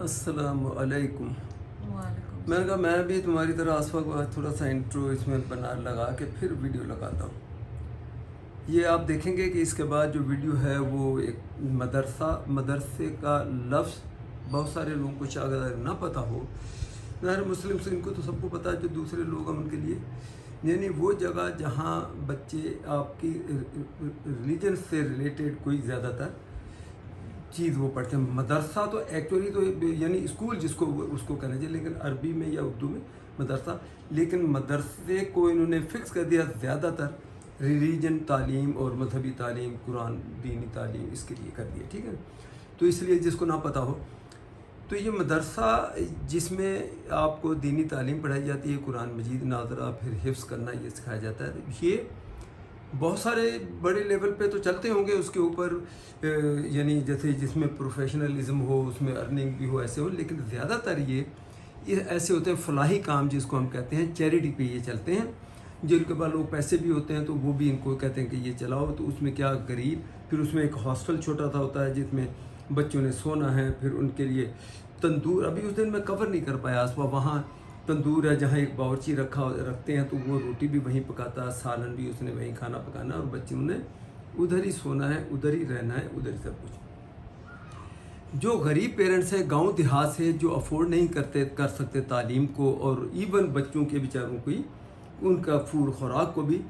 अस्सलाम वालेकुम। वालेकुम मैंने कहा मैं भी तुम्हारी तरह आसफा को थोड़ा सा इंट्रो इसमें बना लगा के फिर वीडियो लगाता हूँ। ये आप देखेंगे कि इसके बाद जो वीडियो है वो एक मदरसे का लफ्ज़ बहुत सारे लोगों को शायद अगर ना पता हो, ज़ाहिर मुस्लिम से इनको तो सबको पता है, जो दूसरे लोग हैं उनके लिए यानी वो जगह जहाँ बच्चे आपकी रिलीजन से रिलेटेड कोई ज़्यादातर चीज़ वो पढ़ते हैं। मदरसा तो एक्चुअली तो यानी स्कूल जिसको उसको कहना चाहिए, लेकिन अरबी में या उर्दू में मदरसा, लेकिन मदरसे को इन्होंने फ़िक्स कर दिया ज़्यादातर रिलीजन तालीम और मजहबी तालीम, कुरान दीनी तालीम इसके लिए कर दिया, ठीक है। तो इसलिए जिसको ना पता हो, तो ये मदरसा जिसमें आपको दीनी तालीम पढ़ाई जाती है, कुरान मजीद नाज़रा फिर हिफ्ज़ करना ये सिखाया जाता है। तो ये बहुत सारे बड़े लेवल पे तो चलते होंगे उसके ऊपर, यानी जैसे जिसमें प्रोफेशनलिज्म हो, उसमें अर्निंग भी हो, ऐसे हो, लेकिन ज़्यादातर ये ऐसे होते हैं फलाही काम जिसको हम कहते हैं, चैरिटी पे ये चलते हैं। जिनके पास लोग पैसे भी होते हैं तो वो भी इनको कहते हैं कि ये चलाओ। तो उसमें क्या गरीब, फिर उसमें एक हॉस्टल छोटा सा होता है जिसमें बच्चों ने सोना है, फिर उनके लिए तंदूर, अभी उस दिन मैं कवर नहीं कर पाया आसपा, वहाँ तंदूर है जहाँ एक बावर्ची रखते हैं, तो वो रोटी भी वहीं पकाता है, सालन भी उसने वहीं खाना पकाना, और बच्चों ने उधर ही सोना है, उधर ही रहना है, उधर ही सब कुछ। जो गरीब पेरेंट्स हैं गांव देहात से, जो अफोर्ड नहीं कर सकते तालीम को, और इवन बच्चों के बेचारों को ही उनका फूड खुराक को भी,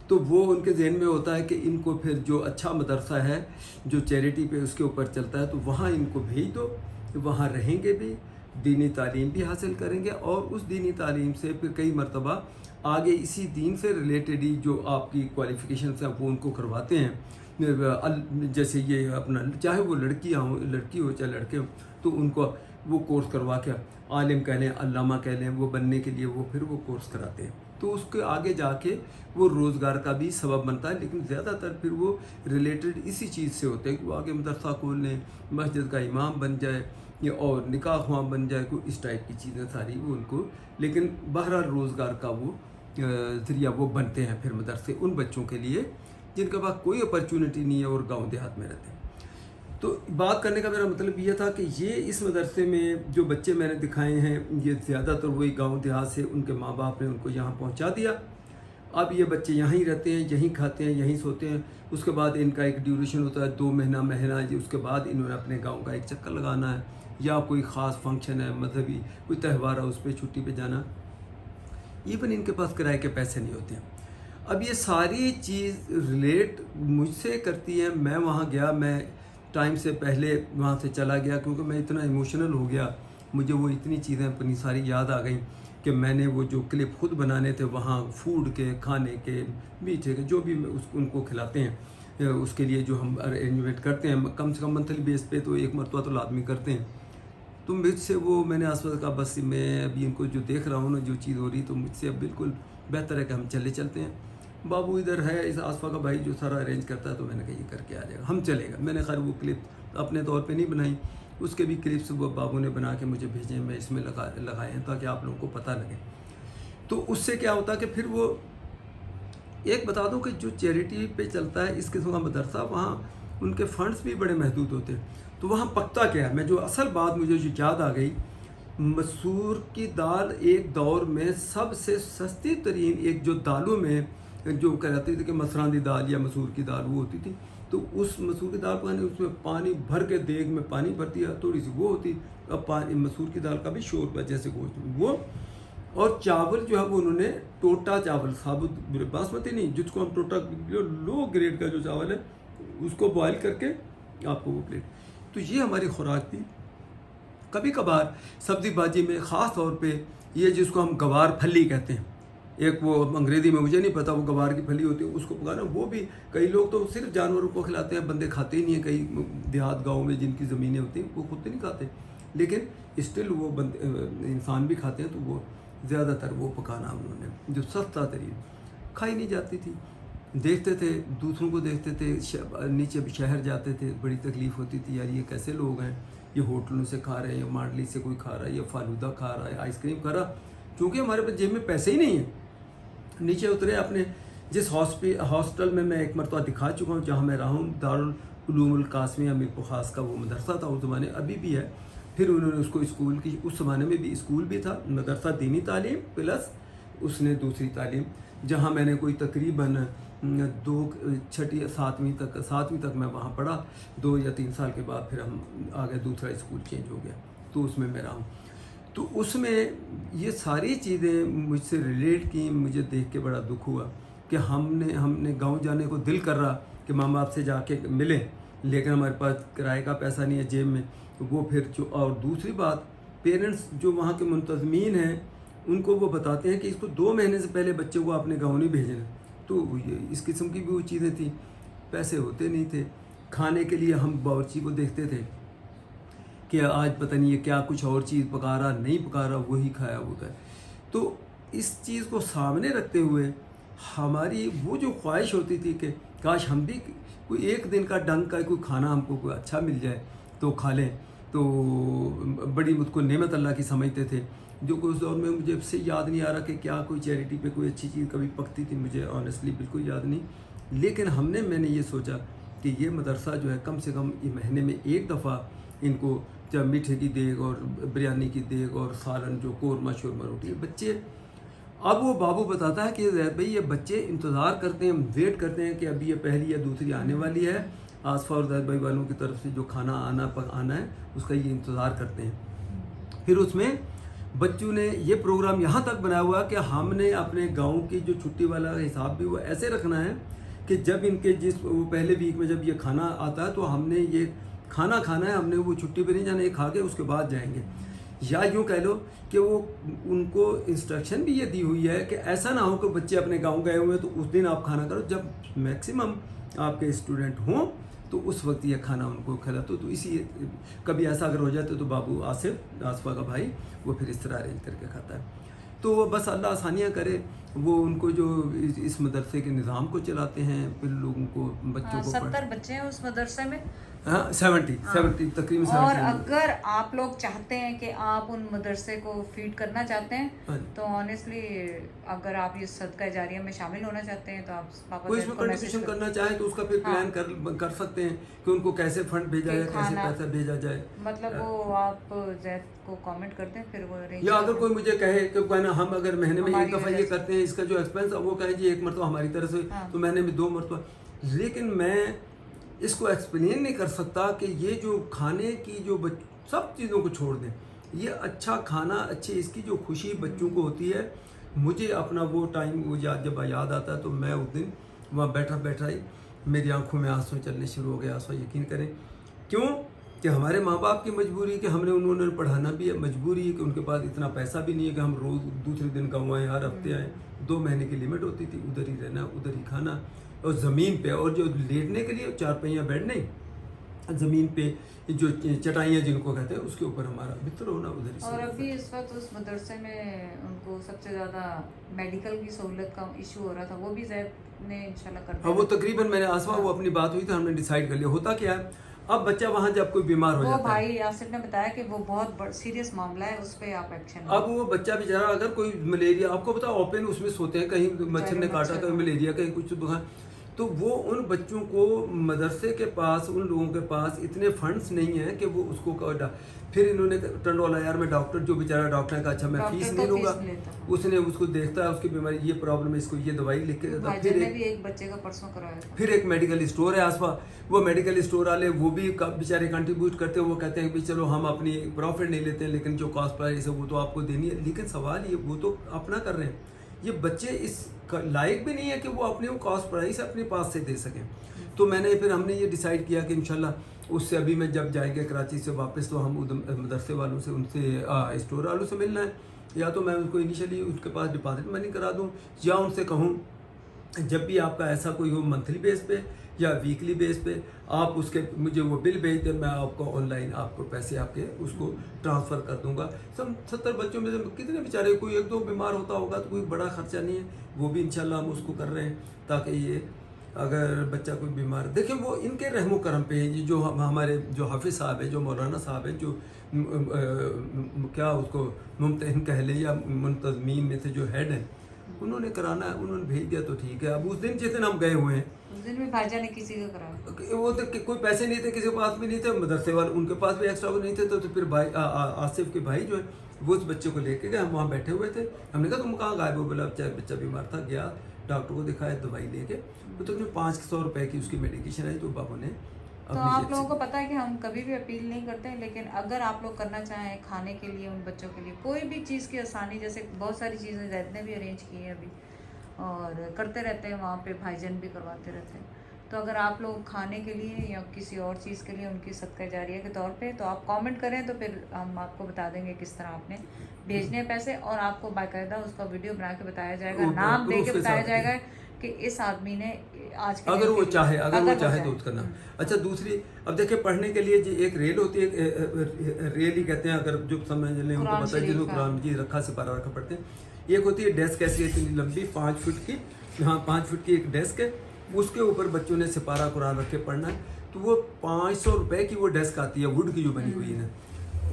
तो वो उनके जहन में होता है कि इनको फिर जो अच्छा मदरसा है जो चैरिटी पे उसके ऊपर चलता है, तो वहाँ इनको भेज दो, वहाँ रहेंगे भी, दीनी तालीम भी हासिल करेंगे, और उस दीनी तालीम से फिर कई मरतबा आगे इसी दीन से रिलेटेड ही जो आपकी क्वालिफ़िकेशन हैं वो उनको करवाते हैं। जैसे ये अपना, चाहे वो लड़की हो चाहे लड़के हो, तो उनको वो कोर्स करवा के आलिम कह लें, अल्लामा कह लें, वो बनने के लिए वो फिर वो कोर्स कराते हैं। तो उसके आगे जाके वो रोज़गार का भी सबब बनता है, लेकिन ज़्यादातर फिर वो रिलेटेड इसी चीज़ से होते हैं कि वो आगे मदरसा खोल लें, मस्जिद का इमाम बन जाए, या और निकाह ख्वाह बन जाए, कोई इस टाइप की चीज़ें सारी वो उनको, लेकिन बहरहाल रोज़गार का वो ज़रिया वो बनते हैं फिर मदरसे उन बच्चों के लिए जिनके पास कोई अपॉर्चुनिटी नहीं है और गांव देहात में रहते हैं। तो बात करने का मेरा मतलब ये था कि ये इस मदरसे में जो बच्चे मैंने दिखाए हैं, ये ज़्यादातर वही गांव देहात से, उनके माँ बाप ने उनको यहाँ पहुँचा दिया। अब ये बच्चे यहीं रहते हैं, यहीं खाते हैं, यहीं सोते हैं। उसके बाद इनका एक ड्यूरेशन होता है 2 महीना जी, उसके बाद इन्होंने अपने गांव का एक चक्कर लगाना है, या कोई ख़ास फंक्शन है मजहबी, कोई त्यौहार है, उस पर छुट्टी पे जाना। इवन इनके पास किराए के पैसे नहीं होते हैं। अब ये सारी चीज़ रिलेट मुझसे करती है। मैं वहाँ गया, मैं टाइम से पहले वहाँ से चला गया, क्योंकि मैं इतना इमोशनल हो गया, मुझे वो इतनी चीज़ें अपनी सारी याद आ गई कि मैंने वो जो क्लिप खुद बनाने थे वहाँ फूड के, खाने के, मीठे के, जो भी उनको खिलाते हैं, उसके लिए जो हम अरेंजमेंट करते हैं, कम से कम मंथली बेस पे तो एक मरतबा तो लाजमी करते हैं। तो मुझसे वो मैंने आसपास का, बस मैं अभी इनको जो देख रहा हूँ ना, जो चीज़ हो रही, तो मुझसे अब बिल्कुल बेहतर है कि हम चलते हैं। बाबू इधर है, इस आसफा का भाई जो सारा अरेंज करता है, तो मैंने कहा ये करके आ जाएगा, हम चलेगा। मैंने खैर वो क्लिप अपने तौर पे नहीं बनाई, उसके भी क्लिप्स वो बाबू ने बना के मुझे भेजे, मैं इसमें लगाए हैं ताकि आप लोगों को पता लगे। तो उससे क्या होता है कि फिर वो एक बता दूं कि जो चैरिटी पे चलता है इस किस्म का मदरसा, वहाँ उनके फंड्स भी बड़े महदूद होते हैं। तो वहाँ पकता क्या है, मैं जो असल बात मुझे जो याद आ गई, मसूर की दाल एक दौर में सबसे सस्ती तरीन, एक जो दालों में जो कहते थे कि मसरांदी दाल या मसूर की दाल वो होती थी, तो उस मसूर की दाल पकाने उसमें पानी भर के, देग में पानी भर दिया, थोड़ी सी वो होती, अब पानी मसूर की दाल का भी शोरबा जैसे गोश्त वो, और चावल जो है वो उन्होंने टोटा चावल, साबुत बासमती नहीं, जिसको हम टोटा, लो ग्रेड का जो चावल है उसको बॉयल करके आपको वो प्लेट। तो ये हमारी खुराक थी। कभी कभार सब्ज़ी भाजी में ख़ास तौर पे ये जिसको हम गवार फली कहते हैं, एक वो अंग्रेज़ी में मुझे नहीं पता, वो गवार की फली होती है, उसको पकाना, वो भी कई लोग तो सिर्फ जानवरों को खिलाते हैं, बंदे खाते ही नहीं हैं। कई देहात गाँव में जिनकी ज़मीनें होती हैं वो खुद तो नहीं खाते, लेकिन स्टिल वो बंदे इंसान भी खाते हैं। तो वो ज़्यादातर वो पकाना उन्होंने, जो सस्ता तरीन खाई नहीं जाती थी, देखते थे, दूसरों को देखते थे, नीचे शहर जाते थे, बड़ी तकलीफ़ होती थी, यार ये कैसे लोग हैं, ये होटलों से खा रहे हैं, या मांडली से कोई खा रहा है, या फालूदा खा रहा है, आइसक्रीम खा रहा, क्योंकि हमारे पास जेब में पैसे ही नहीं हैं। नीचे उतरे, अपने जिस हॉस्टल में मैं एक मरतबा दिखा चुका हूँ, जहाँ मैं रहा हूँ, दारुल उलूमुल कासमिया मीरपुर खास का वो मदरसा था उस ज़माने, अभी भी है। پھر انہوں نے اس کو اسکول کی، اس زمانے میں بھی اسکول بھی تھا، مدرسہ دینی تعلیم پلس اس نے دوسری تعلیم، جہاں میں نے کوئی تقریباً 7ویں تک میں وہاں پڑھا. 2 یا 3 سال کے بعد پھر ہم آگے دوسرا اسکول چینج ہو گیا، تو اس میں رہا ہوں. تو اس میں یہ ساری چیزیں مجھ سے ریلیٹ کی. مجھے دیکھ کے بڑا دکھ ہوا کہ ہم نے گاؤں جانے کو دل کر رہا کہ ماں باپ سے جا کے ملیں، لیکن ہمارے پاس کرائے کا پیسہ نہیں ہے جیب میں. وہ پھر اور دوسری بات، پیرنٹس جو وہاں کے منتظمین ہیں ان کو وہ بتاتے ہیں کہ اس کو 2 مہینے سے پہلے بچے کو اپنے گاؤں نہیں بھیجنا. تو اس قسم کی بھی وہ چیزیں تھیں. پیسے ہوتے نہیں تھے کھانے کے لیے. ہم باورچی کو دیکھتے تھے کہ آج پتہ نہیں یہ کیا کچھ اور چیز پکا رہا نہیں پکا رہا، وہی کھایا ہوتا ہے. تو اس چیز کو سامنے رکھتے ہوئے ہماری وہ جو خواہش ہوتی تھی کہ کاش ہم بھی کوئی ایک دن کا ڈنگ کا کوئی کھانا ہم کو کوئی اچھا مل جائے تو کھا لیں، تو بڑی مجھ کو نعمت اللہ کی سمجھتے تھے. جو کہ اس دور میں مجھے سے یاد نہیں آ رہا کہ کیا کوئی چیریٹی پہ کوئی اچھی چیز کبھی پکتی تھی، مجھے آنیسٹلی بالکل یاد نہیں. لیکن میں نے یہ سوچا کہ یہ مدرسہ جو ہے کم سے کم مہینے میں ایک دفعہ ان کو جب میٹھے کی دیگ اور بریانی کی دیگ اور سالن جو قورمہ شورمہ روٹی بچے. اب وہ بابو بتاتا ہے کہ بھئی یہ بچے انتظار کرتے ہیں، ویٹ کرتے ہیں کہ ابھی یہ پہلی یا دوسری آنے والی ہے، آصفہ اور زید بھائی والوں کی طرف سے جو کھانا آنا ہے اس کا یہ انتظار کرتے ہیں. پھر اس میں بچوں نے یہ پروگرام یہاں تک بنایا ہوا کہ ہم نے اپنے گاؤں کی جو چھٹی والا حساب بھی وہ ایسے رکھنا ہے کہ جب ان کے وہ پہلے ویک میں جب یہ کھانا آتا ہے تو ہم نے یہ کھانا ہے، ہم نے وہ چھٹی پہ نہیں جانا، یہ کھا کے اس کے بعد جائیں گے. یا یوں کہہ لو کہ وہ ان کو انسٹرکشن بھی یہ دی ہوئی ہے کہ ایسا نہ ہو کہ بچے اپنے گاؤں گئے ہوئے تو اس دن آپ کھانا کرو، جب میکسیمم آپ کے اسٹوڈنٹ ہوں تو اس وقت یہ کھانا ان کو کھلاتا. تو اسی کبھی ایسا اگر ہو جاتا تو بابو آصفہ کا بھائی وہ پھر اس طرح ارینج کر کے کھاتا ہے. تو بس اللہ آسانیاں کرے. وہ ان کو جو اس مدرسے کے نظام کو چلاتے ہیں، پھر لوگوں کو بچوں کو 70 بچے ہیں اس مدرسے میں. 70 تقریباً. اور اگر آپ لوگ چاہتے ہیں کہ آپ ان مدرسے کو فیڈ کرنا چاہتے ہیں تو آنیسٹلی اگر آپ یہ صدقہ جاریہ میں شامل ہونا چاہتے ہیں تو آپ پاپا کوئی اس میں کنٹریبیوشن کرنا چاہیں تو اس کا پھر پلان کر سکتے ہیں کہ ان کو کیسے فنڈ بھیجا جائے، کیسے پیسہ بھیجا جائے. مطلب وہ آپ زید کو کامنٹ کر دیں، پھر وہ یا اگر کوئی مجھے کہے کہ ہم اگر مہینے میں ایک دفعہ یہ کرتے ہیں، اس کا جو ایکسپینس وہ کہیں جی 1 مرتبہ ہماری طرف سے تو مہینے میں 2 مرتبہ. لیکن میں اس کو ایکسپلین نہیں کر سکتا کہ یہ جو کھانے کی جو سب چیزوں کو چھوڑ دیں، یہ اچھا کھانا اچھی اس کی جو خوشی بچوں کو ہوتی ہے. مجھے اپنا وہ ٹائم وہ جب یاد آتا ہے تو میں اس دن وہاں بیٹھا ہی میری آنکھوں میں آنسو چلنے شروع ہو گئے. آنسو یقین کریں کیوں کہ ہمارے ماں باپ کی مجبوری کہ انہوں نے پڑھانا بھی ہے، مجبوری ہے کہ ان کے پاس اتنا پیسہ بھی نہیں ہے کہ ہم روز دوسرے دن گاؤں آئیں، ہر ہفتے آئیں. 2 مہینے کی لمٹ ہوتی تھی، ادھر ہی رہنا ادھر ہی کھانا، اور زمین پہ، اور جو لیٹنے کے لیے 4 پہیہ بیڈ نہیں، زمین پہ جو چٹائیاں جن کو کہتے ہیں اس کے اوپر ہمارا بستر ہونا ادھر ہی. اور ابھی اس وقت اس مدرسے میں ان کو سب سے زیادہ میڈیکل کی سہولت کا ایشو ہو رہا تھا، وہ بھی زید نے انشاءاللہ کر دیا. وہ تقریباً میں نے آصفہ وہ اپنی بات ہوئی تھی، ہم نے ڈیسائیڈ کر لیا. ہوتا کیا ہے اب بچہ وہاں جب کوئی بیمار ہو جاتا ہے، وہ بھائی آصف نے بتایا کہ وہ بہت سیریس معاملہ ہے، اس پہ آپ ایکشن. اب وہ بچہ بیچارہ اگر کوئی ملیریا، آپ کو پتا اوپن اس میں سوتے ہیں، کہیں مچھر نے کاٹا، کہیں ملیریا، کہیں کچھ دکھا، تو وہ ان بچوں کو مدرسے کے پاس، ان لوگوں کے پاس اتنے فنڈز نہیں ہیں کہ وہ اس کو پھر انہوں نے ٹنڈولا یار میں ڈاکٹر جو بیچارہ ڈاکٹر کا اچھا میں فیس نہیں لوں گا، اس نے اس کو دیکھتا ہے اس کی بیماری یہ پرابلم ہے، اس کو یہ دوائی لکھ کے دیتا. پھر ایک بچے کا پرسوں کرایا تھا. پھر ایک میڈیکل اسٹور ہے آس پاس، وہ میڈیکل اسٹور والے وہ بھی بیچارے کنٹریبیوٹ کرتے ہیں، وہ کہتے ہیں کہ چلو ہم اپنی پروفٹ نہیں لیتے ہیں لیکن جو کاسٹ پرائز ہے وہ تو آپ کو دینی ہے. لیکن سوال یہ وہ تو اپنا کر رہے ہیں، یہ بچے اس لائق بھی نہیں ہے کہ وہ اپنے وہ کاسٹ پرائز اپنے پاس سے دے سکیں. تو میں نے پھر ہم نے یہ ڈیسائیڈ کیا کہ انشاءاللہ اس سے ابھی میں جب جائیں گے کراچی سے واپس تو ہم مدرسے والوں سے، ان سے اسٹور والوں سے ملنا ہے، یا تو میں ان کو انیشلی اس کے پاس ڈپازٹ منی کرا دوں، یا ان سے کہوں جب بھی آپ کا ایسا کوئی ہو منتھلی بیس پہ یا ویکلی بیس پہ آپ اس کے مجھے وہ بل بھیج دیں، میں آپ کو آن لائن آپ کو پیسے آپ کے اس کو ٹرانسفر کر دوں گا. 70 بچوں میں سے کتنے بیچارے، کوئی 1-2 بیمار ہوتا ہوگا تو کوئی بڑا خرچہ نہیں ہے، وہ بھی انشاءاللہ ہم اس کو کر رہے ہیں تاکہ یہ اگر بچہ کوئی بیمار، دیکھیں وہ ان کے رحم و کرم پہ جو ہمارے جو حافظ صاحب ہے، جو مولانا صاحب ہے، جو کیا اس کو ممتحن کہہ لیں یا منتظمین میں سے جو ہیڈ ہیں، उन्होंने कराना है, उन्होंने भेज दिया तो ठीक है। अब उस दिन जिस दिन हम गए हुए हैं, उस दिन भी भाईजान ने किसी का कराया, वो तो कोई पैसे नहीं थे, किसी के पास भी नहीं थे, मदरसे वाले उनके पास भी एक्स्ट्रा नहीं थे, तो फिर भाई आसिफ के भाई जो है वो उस बच्चे को लेके गए। हम वहाँ बैठे हुए थे, हमने कहा तुम कहाँ गायब हो? बोला बच्चा बीमार था, गया डॉक्टर को दिखाया, दवाई लेके, तो 500 रुपए की उसकी मेडिकेशन आई, तो बाबू ने तो आप लोगों को पता है कि हम कभी भी अपील नहीं करते हैं, लेकिन अगर आप लोग करना चाहें खाने के लिए उन बच्चों के लिए कोई भी चीज़ की आसानी, जैसे बहुत सारी चीज़ें जैद ने भी अरेंज की हैं अभी और करते रहते हैं, वहाँ पे भाईजान भी करवाते रहते हैं। तो अगर आप लोग खाने के लिए या किसी और चीज़ के लिए उनकी सदका जारिया के तौर पे, तो आप कमेंट करें, तो फिर हम आपको बता देंगे किस तरह आपने भेजने हैं पैसे, और आपको बाकायदा उसका वीडियो बना के बताया जाएगा, नाम दे के बताया जाएगा कि इस आदमी ने आज के अगर वो चाहे तो करना। अच्छा, दूसरी अब देखिए पढ़ने के लिए जी एक रेल होती है, रेल ही कहते हैं, अगर जो समझ लें उनको पता है, जिनको कुरान जी रखा सिपारा रखा पढ़ते हैं। एक होती है डेस्क, ऐसी इतनी लंबी 5 फुट की, हाँ 5 फुट की एक डेस्क है, उसके ऊपर बच्चों ने सिपारा कुरान रख के पढ़ना है। तो वो 500 रुपए की वो डेस्क आती है, वुड की जो बनी हुई है ना,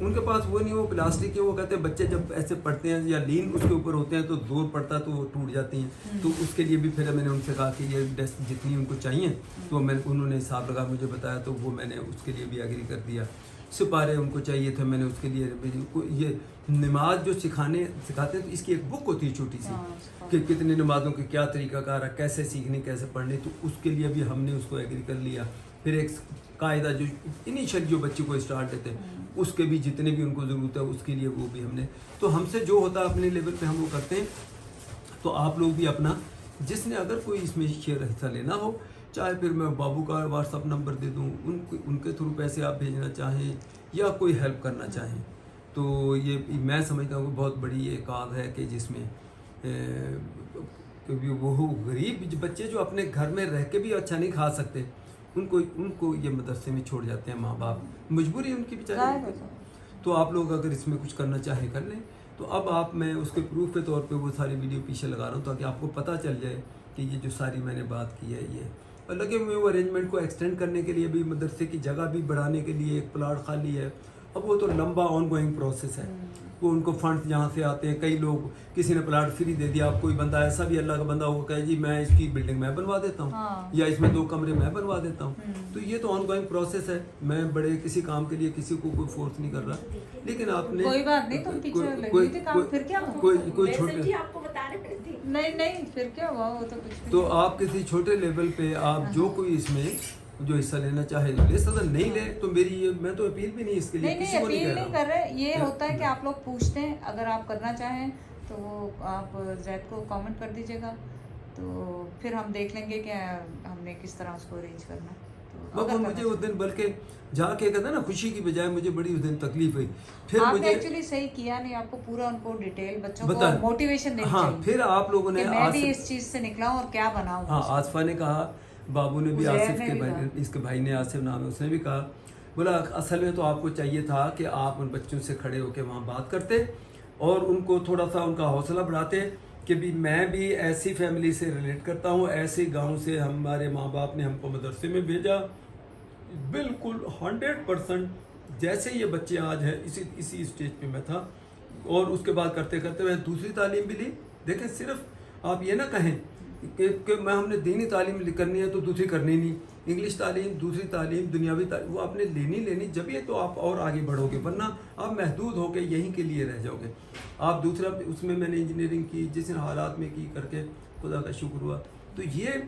उनके पास वो नहीं, वो प्लास्टिक के। वो कहते हैं बच्चे जब ऐसे पढ़ते हैं या लीन उसके ऊपर होते हैं तो जोर पड़ता है तो वो टूट जाती हैं। तो उसके लिए भी फिर मैंने उनसे कहा कि ये डेस्क जितनी उनको चाहिए, तो उन्होंने हिसाब लगा मुझे बताया, तो वो मैंने उसके लिए भी एग्री कर दिया। सिपारे उनको चाहिए थे, मैंने उसके लिए ये नमाज जो सिखाते हैं, तो इसकी एक बुक होती है छोटी सी कि कितनी नमाजों के क्या तरीक़ाकार है, कैसे सीखनी, कैसे पढ़नी, तो उसके लिए भी हमने उसको एग्री कर लिया। फिर एक कायदा जो इनिशियल जो बच्चे को स्टार्ट देते हैं, उसके भी जितने भी उनको ज़रूरत है उसके लिए वो भी हमने, तो हमसे जो होता है अपने लेवल पे हम वो करते हैं। तो आप लोग भी अपना, जिसने अगर कोई इसमें शेयर हिस्सा लेना हो, चाहे फिर मैं बाबू का व्हाट्सअप नंबर दे दूँ, उनके थ्रू पैसे आप भेजना चाहें या कोई हेल्प करना चाहें, तो ये मैं समझता हूँ बहुत बड़ी एक काज है कि जिसमें क्योंकि वो गरीब बच्चे जो अपने घर में रह के भी अच्छा नहीं खा सकते, उनको ये मदरसे में छोड़ जाते हैं माँ बाप, मजबूरी उनकी बेचारी। तो आप लोग अगर इसमें कुछ करना चाहें कर लें। तो अब मैं उसके प्रूफ के तौर पे वो सारी वीडियो पीछे लगा रहा हूँ, ताकि आपको पता चल जाए कि ये जो सारी मैंने बात की है ये। और लगे हुए वो अरेंजमेंट को एक्सटेंड करने के लिए भी, मदरसे की जगह भी बढ़ाने के लिए एक प्लाट खाली है। अब वो तो लंबा ऑन गोइंग प्रोसेस है, वो उनको फंड जहाँ से आते हैं, कई लोग, किसी ने प्लाट फ्री दे दिया, अब कोई बंदा ऐसा भी अल्लाह का बंदा होगा कहे जी मैं इसकी बिल्डिंग मैं बनवा देता हूँ, या इसमें 2 कमरे मैं बनवा देता हूँ। तो ये तो ऑन गोइंग प्रोसेस है। मैं बड़े किसी काम के लिए किसी को कोई फोर्स नहीं कर रहा, लेकिन आपने कोई बात नहीं, तुम पीछे लगी थी काम, फिर क्या कोई छोटे आपको बता रहे थे नहीं फिर क्या हुआ, वो तो कुछ भी तो आप किसी छोटे लेवल पे आप जो कोई इसमें जो हिस्सा लेना चाहे ले सकता, नहीं ले तो मेरी ये, मैं तो अपील भी नहीं इसके लिए, नहीं अपील नहीं कर रहे। ये होता है कि आप लोग पूछते हैं, अगर आप करना चाहें तो आप जैद को कमेंट कर दीजिएगा, तो फिर हम देख लेंगे कि हमने किस तरह उसको अरेंज करना। तो मुझे उस दिन बल्कि जाके कहता ना खुशी की बजाय मुझे बड़ी उस दिन तकलीफ हुई। फिर आपने मुझे एक्चुअली सही किया नहीं, आपको पूरा उनको डिटेल बच्चों को मोटिवेशन देनी चाहिए। फिर आप लोगों ने मैं भी इस चीज से निकला हूं और क्या बनाऊं। हाँ, आसफा ने कहा, बाबू ने भी, आसिफ के भाई, इसके भाई ने, आसिफ नाम है, उसने भी कहा, बोला असल में तो आपको चाहिए था कि आप उन बच्चों से खड़े होकर वहाँ बात करते और उनको थोड़ा सा उनका हौसला बढ़ाते कि भी मैं भी ऐसी फैमिली से रिलेट करता हूँ, ऐसे गांव से हमारे माँ बाप ने हमको मदरसे में भेजा, बिल्कुल 100% जैसे ये बच्चे आज हैं इसी स्टेज पे मैं था। और उसके बाद करते करते मैं दूसरी तालीम भी ली। देखें, सिर्फ आप ये ना कहें कि मैं हमने दीनी तालीम करनी है तो दूसरी करनी नहीं, इंग्लिश तालीम, दूसरी तालीम, दुनियावी तालीम, वो आपने लेनी जब ये तो आप और आगे बढ़ोगे, वरना आप महदूद होकर यहीं के लिए रह जाओगे। आप दूसरा उसमें मैंने इंजीनियरिंग की, जिस हालात में की करके खुदा का शुक्र हुआ। तो ये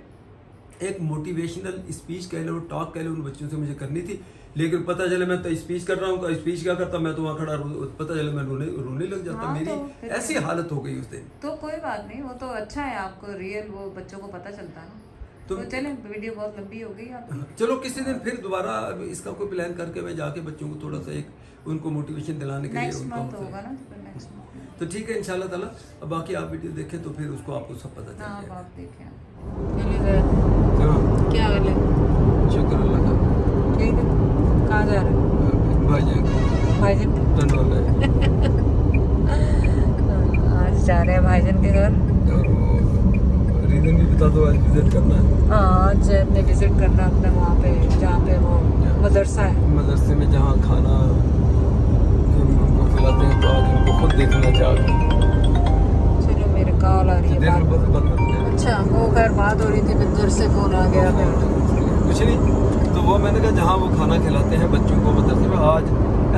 एक मोटिवेशनल स्पीच कह लो, टॉक कह लो, उन बच्चों से मुझे करनी थी। लेकिन पता चले मैं तो स्पीच कर रहा हूँ, स्पीच क्या करता, मैं तो वहाँ खड़ा पता चले मैं रोने लग जाता। मेरी तो ऐसी हालत हो गई उस दिन। तो कोई बात नहीं, वो तो अच्छा है, आपको रियल वो बच्चों को पता चलता है ना। तो चलें, वीडियो बहुत लंबी हो गई आपकी। चलो किसी दिन फिर दोबारा इसका कोई प्लान करके मैं जाके बच्चों को थोड़ा सा एक उनको मोटिवेशन दिलाने के लिए होगा ना, नेक्स्ट मंथ। तो ठीक है इंशाल्लाह ताला। अब बाकी आप वीडियो देखें तो फिर उसको आपको सब पता चल जाएगा। आप देखें क्या कर ले, शुक्र अल्लाह का। ठीक है, कहाँ जा रहे हैं? भाईजान आज जा रहे हैं भाईजान के घर। रीजन भी बता दो, आज विजिट करना है। हाँ, आज हमने विजिट करना अपना वहाँ पे जहाँ पे वो मदरसा है, मदरसे में जहाँ खाना उनको खिलाते हैं, तो आज उनको खुद देखना चाहते हैं। चलो मेरे कॉल आ रही है। दिल बंद हो गया। अच्छा, वो खैर बात हो रही थी, फिर घर से फोन आ गया फिर। कुछ नहीं, तो वो मैंने कहा जहाँ वो खाना खिलाते हैं बच्चों को मदरसे में, आज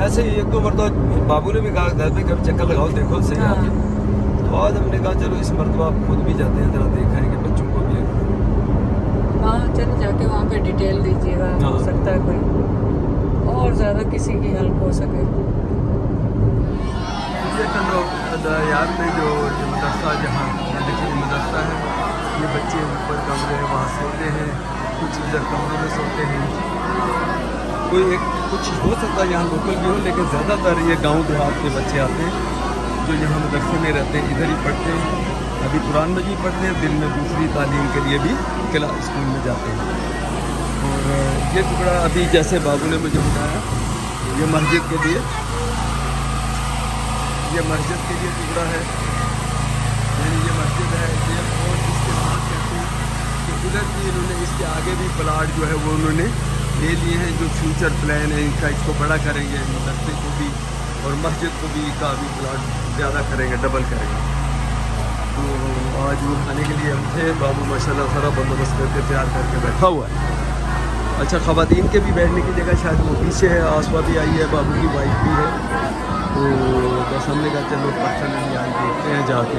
ऐसे ही एक दो मरतबा बाबू ने भी कहा घर पे कभी चक्कर लगाओ देखो सही हाँ। आके, तो आज हमने कहा चलो इस मरतबा खुद भी जाते हैं, जरा देखेंगे बच्चों को भी। हाँ, चल जाके वहाँ पे डिटेल दीजिएगा, हो हाँ। सकता है कोई और ज़्यादा किसी की हेल्प हो सके। ये यार में जो मदरसा जहाँ देखिए मदरसा है, ये बच्चे ऊपर कमरे हैं वहाँ सोते हैं, कुछ इधर कमरों में सोते हैं। कोई एक कुछ हो सकता है यहाँ लोकल भी हो, लेकिन ज़्यादातर ये गांव देहात के बच्चे आते हैं जो यहाँ मदरसे में रहते हैं, इधर ही पढ़ते हैं। अभी कुरान मजीद पढ़ते हैं, दिन में दूसरी तालीम के लिए भी क्लास स्कूल में जाते हैं। और ये टुकड़ा अभी जैसे बाबू ने मुझे बताया, ये मस्जिद के लिए टुकड़ा है, यानी ये मस्जिद है ये। और इसके साथ कहते हैं कि उधर भी इन्होंने इसके आगे भी प्लाट जो है वो उन्होंने ले लिए हैं, जो फ्यूचर प्लान है इनका, इसको बड़ा करेंगे मदरसे को भी और मस्जिद को भी का भी प्लाट ज़्यादा करेंगे, डबल करेंगे। तो आज वो खाने के लिए हम थे, बाबू माशाल्लाह सारा बंदोबस्त करके तैयार करके बैठा हुआ है। अच्छा, ख़वातीन के भी बैठने की जगह शायद वो पीछे है, आसपा भी आई है, बाबू की वाइफ भी है, तो बस हमने कहा चलो पर्सनली आज देखते हैं जाके।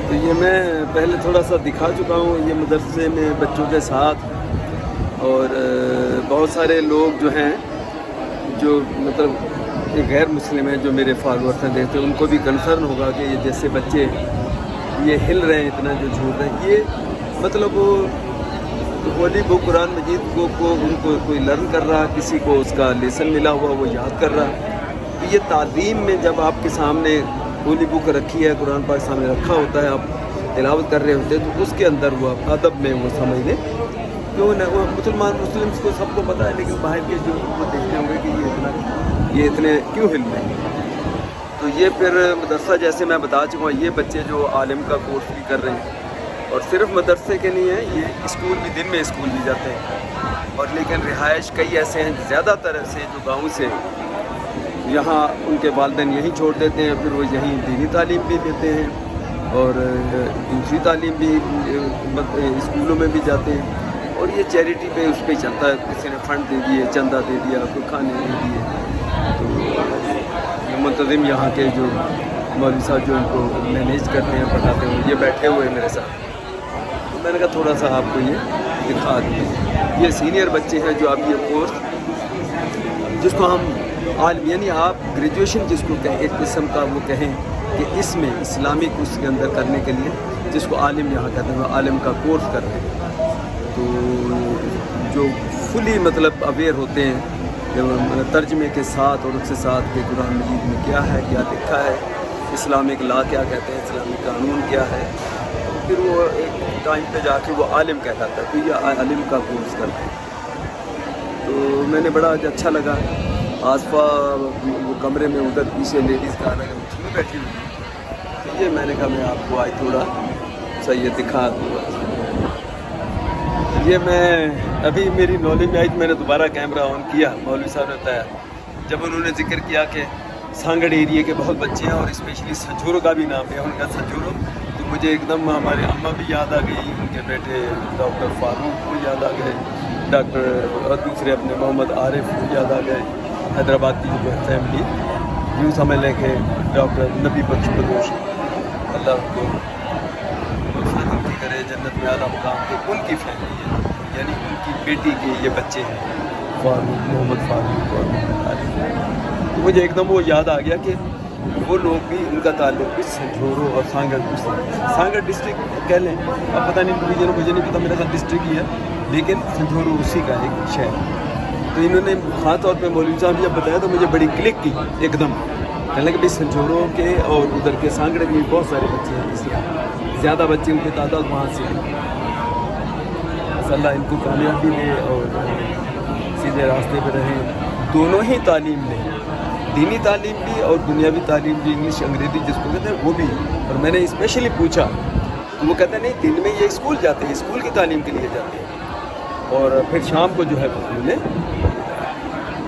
तो ये मैं पहले थोड़ा सा दिखा चुका हूँ, ये मदरसे में बच्चों के साथ, और बहुत सारे लोग जो हैं जो मतलब ये गैर मुस्लिम हैं जो मेरे फॉलोअर्स हैं, देखते हैं उनको भी कंसर्न होगा कि ये जैसे बच्चे ये हिल रहे हैं इतना जो झूठ रहे हैं, ये मतलब होली बुक कुरान मजीद को उनको कोई लर्न कर रहा, किसी को उसका लेसन मिला हुआ वो याद कर रहा। तो ये तालीम में जब आपके सामने होली बुक रखी है, कुरान पाक सामने रखा होता है, आप तिलावत कर रहे होते हैं, तो उसके अंदर वो अदब में वो समझ लें। क्यों न वो मुस्लिम्स को सबको पता है, लेकिन बाहर के जो वो देखते होंगे कि ये इतने क्यों हिल रहे हैं। तो ये फिर मदरसा जैसे मैं बता चुका हूँ, ये बच्चे जो आलिम का कोर्स भी कर रहे हैं, और सिर्फ मदरसे के नहीं है, ये स्कूल भी दिन में स्कूल भी जाते हैं। और लेकिन रिहाइश कई ऐसे हैं ज़्यादातर ऐसे जो गाँव से यहाँ उनके वालिदैन यहीं छोड़ देते हैं, फिर वो यहीं दीनी तालीम भी देते हैं और दूसरी तालीम भी स्कूलों में भी जाते हैं। और ये चैरिटी पे उस पर चलता है, किसी ने फ़ंड दे दिए, चंदा दे दिया, कोई खाने दे दिए। तो ये मुंतज़िम यहाँ के जो मौलवी साहब जो इनको मैनेज करते हैं, पढ़ाते हैं, ये बैठे हुए हैं मेरे साथ। तो मैंने कहा थोड़ा सा आपको ये दिखा दूँ। ये सीनियर बच्चे हैं जो अब ये कोर्स जिसको हम आलिम यानी आप ग्रेजुएशन जिसको कहें, एक किस्म का वो कहें कि इसमें इस्लामिक उसके अंदर करने के लिए जिसको आलिम यहाँ कहते हैं, आलिम का कोर्स कर रहे हैं। तो जो फुली मतलब अवेयर होते हैं तर्जमे के साथ और उसके साथ कि कुरान मजीद में क्या है, क्या लिखा है, इस्लामिक ला क्या कहते हैं, इस्लामिक कानून क्या है। फिर वो एक टाइम पे जाके वो आलिम कहलाता है, तो ये आलिम का कोर्स करते हैं। तो मैंने बड़ा अच्छा लगा। आसपा वो कमरे में उधर पीछे लेडीज़ का अलग उसमें बैठी हुई, तो ये मैंने कहा मैं आपको आज थोड़ा सा ये दिखा दूँगा। ये मैं अभी मेरी नॉलेज में आई तो मैंने दोबारा कैमरा ऑन किया, मौलवी साहब ने बताया, जब उन्होंने जिक्र किया कि सांगड़ एरिए के बहुत बच्चे हैं और स्पेशली संजूरो का भी नाम है, उनका संजूरो, तो मुझे एकदम हमारे अम्मा भी याद आ गई, उनके बेटे डॉक्टर फारूक को याद आ गए, डॉक्टर और दूसरे अपने मोहम्मद आरिफ को याद आ गए, हैदराबाद की जो फैमिली यूँ समझ लें कि डॉक्टर नबी बख्श बदोश, अल्लाह उनको उनकी करे जन्नत में आला मुकाम के, उनकी फैमिली है, यानी उनकी बेटी के ये बच्चे हैं, फारूक, मोहम्मद फारूक और मोहम्मद आरिफ। तो मुझे एकदम वो याद आ गया कि वो लोग भी, उनका ताल्लुक भी संजोरो और सांगड़ डिस्ट्रिक्ट कह लें, अब पता नहीं डिवीजन मुझे नहीं पता, मेरा ख्याल डिस्ट्रिक्ट ही है, लेकिन संजोरो उसी का एक शहर। तो इन्होंने ख़ास तौर पे मौलवी साहब जब बताया तो मुझे बड़ी क्लिक की एकदम, कहने लगे भाई संजोरो के और उधर के सांगड़ के भी बहुत सारे बच्चे हैं, इसलिए ज़्यादा बच्चे उनकी तादाद वहाँ से है। अल्लाह इनको कामयाबी दे और सीधे रास्ते पर रहें, दोनों ही तालीम लें, दीनी तालीम भी और दुनियावी तालीम भी, इंग्लिश अंग्रेज़ी जिसको कहते हैं वो भी। और मैंने स्पेशली पूछा तो वो कहते हैं नहीं, दिन में ये स्कूल जाते हैं, स्कूल की तालीम के लिए जाते हैं और फिर शाम को जो है मिले।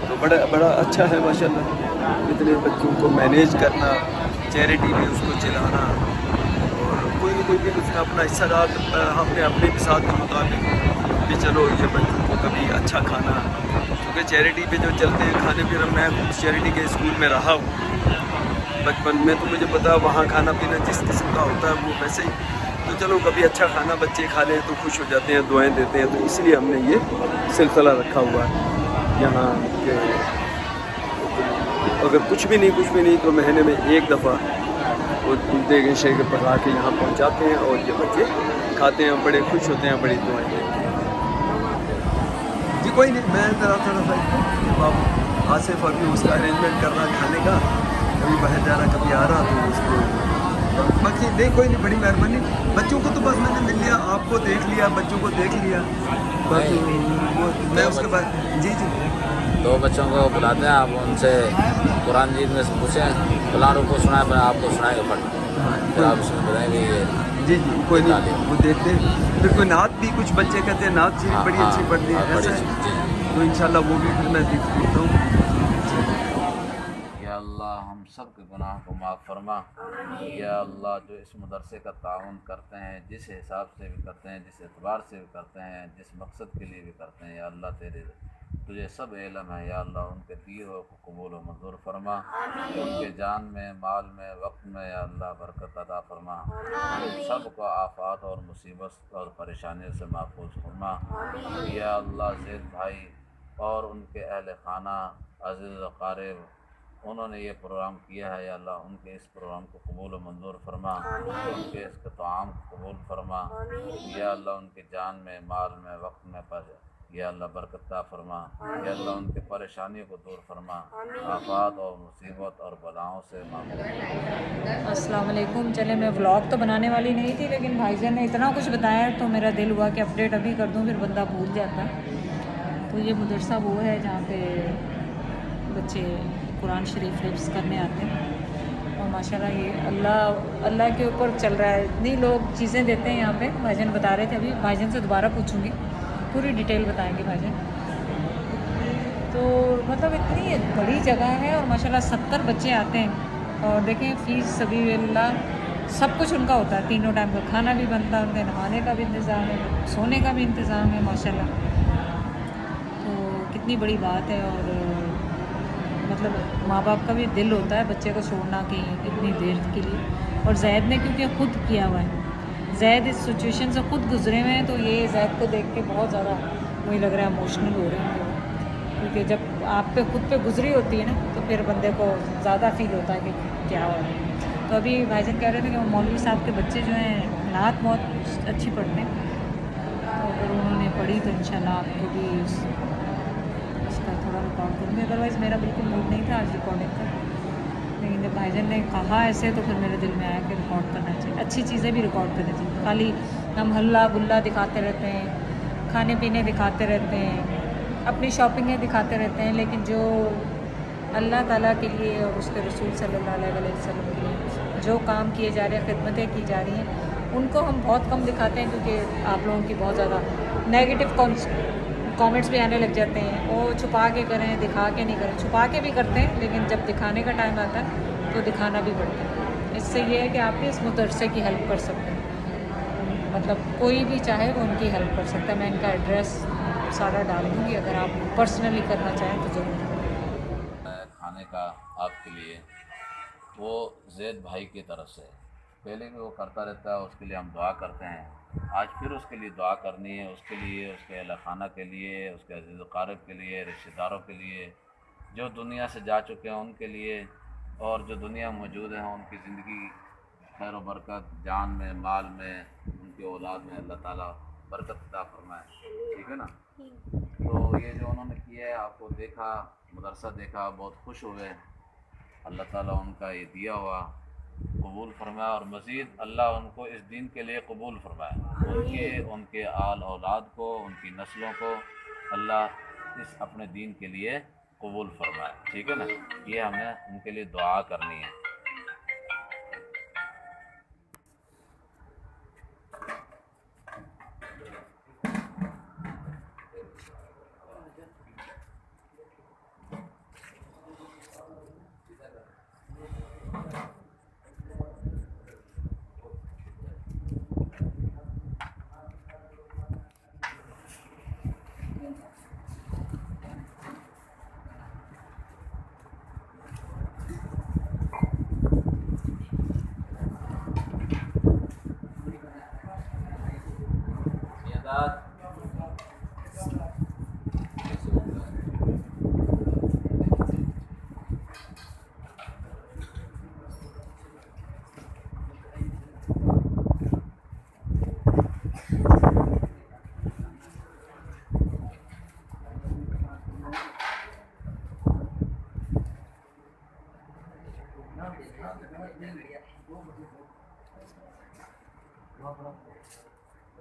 तो बड़ा अच्छा है माशाल्लाह, इतने बच्चों को मैनेज करना, चैरिटी में उसको चलाना और کوئی نہ کوئی بھی اس نے اپنا حصہ ڈال ہم نے اپنے حساب کے مطابق بھی چلو یہ بچوں کو کبھی اچھا کھانا، کیونکہ چیریٹی پہ جو چلتے ہیں کھانے پھر میں چیریٹی کے اسکول میں رہا ہوں بچپن میں، تو مجھے پتا وہاں کھانا پینا جس قسم کا ہوتا ہے وہ ویسے ہی، تو چلو کبھی اچھا کھانا بچے کھا لیں تو خوش ہو جاتے ہیں، دعائیں دیتے ہیں، تو اس لیے ہم نے یہ سلسلہ رکھا ہوا ہے یہاں کہ اگر کچھ بھی نہیں تو مہینے میں ایک دفعہ وہ دیگیں شیگ پکا کے یہاں پہنچاتے ہیں اور یہ بچے کھاتے ہیں، بڑے خوش ہوتے ہیں، بڑی دعائیں دیتے ہیں۔ جی کوئی نہیں، میں ذرا تھوڑا سا آصف ابھی اس کا ارینجمنٹ کر رہا کھانے کا، کبھی باہر جا رہا کبھی آ رہا، تو اس کو باقی نہیں کوئی نہیں، بڑی مہربانی۔ بچوں کو تو بس میں نے مل لیا، آپ کو دیکھ لیا، بچوں کو دیکھ لیا، بس وہ میں اس کے بعد جی 2 بچوں کو بلاتے ہیں، آپ ان سے قرآن مجید میں سے پوچھیں، فلاں رکوع سنائیں، پھر آپ کو سنائیں گے پھر آپ اس میں بتائیں گے یہ جی کوئی یہ تعلیم۔ نہیں، وہ دیکھتے ہیں، پھر کوئی نعت بھی کچھ بچے کہتے ہیں نعت شریف بڑی اچھی پڑھتی ہے، بڑی ایسا اچھی ہے جی۔ تو انشاءاللہ وہ بھی پھر میں دیکھتا ہوں۔ یا اللہ ہم سب کے گناہ کو معاف فرما، یا اللہ جو اس مدرسے کا تعاون کرتے ہیں، جس حساب سے بھی کرتے ہیں، جس اعتبار سے بھی کرتے ہیں، جس مقصد کے لیے بھی کرتے ہیں، یا اللہ تجھے سب علم ہے، یا اللہ ان کے دیے ہوئے کو قبول و منظور فرما، ان کے جان میں، مال میں، وقت میں، یا اللہ برکت عطا فرما، ان سب کو آفات اور مصیبت اور پریشانیوں سے محفوظ فرما، یا اللہ زید بھائی اور ان کے اہل خانہ عزیز و قارب انہوں نے یہ پروگرام کیا ہے، یا اللہ ان کے اس پروگرام کو قبول و منظور فرما، ان کے اس کے طعام کو قبول فرما، یا اللہ ان کے جان میں، مال میں، وقت میں یا اللہ برکت عطا فرما، یا اللہ ان کے پریشانیوں کو دور فرما، آفات اور مصیبت اور بلاؤں سے محفوظ۔ السلام علیکم۔ چلے میں ولاگ تو بنانے والی نہیں تھی، لیکن بھائی جان نے اتنا کچھ بتایا تو میرا دل ہوا کہ اپڈیٹ ابھی کر دوں، پھر بندہ بھول جاتا ہے۔ تو یہ مدرسہ وہ ہے جہاں پہ بچے قرآن شریف حفظ کرنے آتے ہیں، اور ماشاءاللہ یہ اللہ کے اوپر چل رہا ہے، اتنی لوگ چیزیں دیتے ہیں یہاں پہ۔ بھائی جان بتا رہے تھے، ابھی بھائی جان سے دوبارہ پوچھوں گی، پوری ڈیٹیل بتائیں گے بھائی جان۔ تو مطلب اتنی بڑی جگہ ہے، اور ماشاءاللہ 70 بچے آتے ہیں، اور دیکھیں فیس سبیل اللہ سب کچھ ان کا ہوتا ہے، تینوں ٹائم کا کھانا بھی بنتا ہے، ان کے نہانے کا بھی انتظام ہے، سونے کا بھی انتظام ہے ماشاءاللہ۔ تو کتنی بڑی بات ہے، اور مطلب ماں باپ کا بھی دل ہوتا ہے بچے کو چھوڑنا کہیں اتنی دیر کے لیے، اور زید نے کیونکہ خود کیا ہوا ہے، زید اس سچویشن سے خود گزرے ہوئے ہیں، تو یہ زید کو دیکھ کے بہت زیادہ مجھے لگ رہا ہے ایموشنل ہو رہے ہیں، کیونکہ جب آپ پہ خود پہ گزری ہوتی ہے نا تو پھر بندے کو زیادہ فیل ہوتا ہے کہ کیا ہو رہا ہے۔ تو ابھی بھائی جان کہہ رہے تھے کہ وہ مولوی صاحب کے بچے جو ہیں نعت بہت اچھی پڑھتے ہیں، تو اگر انہوں نے پڑھی تو انشاءاللہ آپ کو بھی اس کا تھوڑا ریکارڈ کروں گی، ادروائز میرا بالکل موڈ نہیں تھا آج ریکارڈنگ کا، لیکن جب بھائی جان نے کہا ایسے تو پھر میرے دل میں آیا کہ ریکارڈ کرنا چاہیے، اچھی چیزیں بھی ریکارڈ کرنی چاہیے، خالی ہم ہلا گلا دکھاتے رہتے ہیں، کھانے پینے دکھاتے رہتے ہیں، اپنی شاپنگیں دکھاتے رہتے ہیں، لیکن جو اللہ تعالیٰ کے لیے اور اس کے رسول صلی اللہ علیہ وسلم کے لیے جو کام کیے جا رہے ہیں، خدمتیں کی جا رہی ہیں، ان کو ہم بہت کم دکھاتے ہیں، کیونکہ آپ لوگوں کی بہت زیادہ نیگیٹو کامنٹس بھی آنے لگ جاتے ہیں، وہ چھپا کے کریں، دکھا کے نہیں کریں، چھپا کے بھی کرتے ہیں، لیکن جب دکھانے کا ٹائم آتا ہے تو دکھانا بھی پڑتا ہے۔ اس سے یہ ہے کہ آپ بھی اس مدرسے کی ہیلپ کر سکتے ہیں، مطلب کوئی بھی چاہے وہ ان کی ہیلپ کر سکتا ہے، میں ان کا ایڈریس سارا ڈال دوں گی، اگر آپ پرسنلی کرنا چاہیں تو ضرور۔ کھانے کا آپ کے لیے وہ زید بھائی کی طرف سے پہلے بھی وہ کرتا رہتا ہے، اس کے لیے ہم دعا کرتے ہیں، آج پھر اس کے لیے دعا کرنی ہے، اس کے لیے، اس کے اہل خانہ کے لیے، اس کے عزیز و اقارب کے لیے، رشتہ داروں کے لیے، جو دنیا سے جا چکے ہیں ان کے لیے، اور جو دنیا میں موجود ہیں ان کی زندگی خیر و برکت، جان میں، مال میں، ان کی اولاد میں اللہ تعالیٰ برکت عطا فرمائے، ٹھیک ہے نا۔ تو یہ جو انہوں نے کیا ہے، آپ کو دیکھا، مدرسہ دیکھا، بہت خوش ہوئے، اللہ تعالیٰ ان کا یہ دیا ہوا قبول فرمائے، اور مزید اللہ ان کو اس دین کے لیے قبول فرمائے، ان کے آل اولاد کو، ان کی نسلوں کو اللہ اس اپنے دین کے لیے قبول فرمائے، ٹھیک ہے نا۔ یہ ہمیں ان کے لیے دعا کرنی ہے۔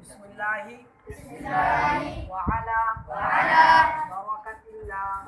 Bismillahi wa ala barakatillah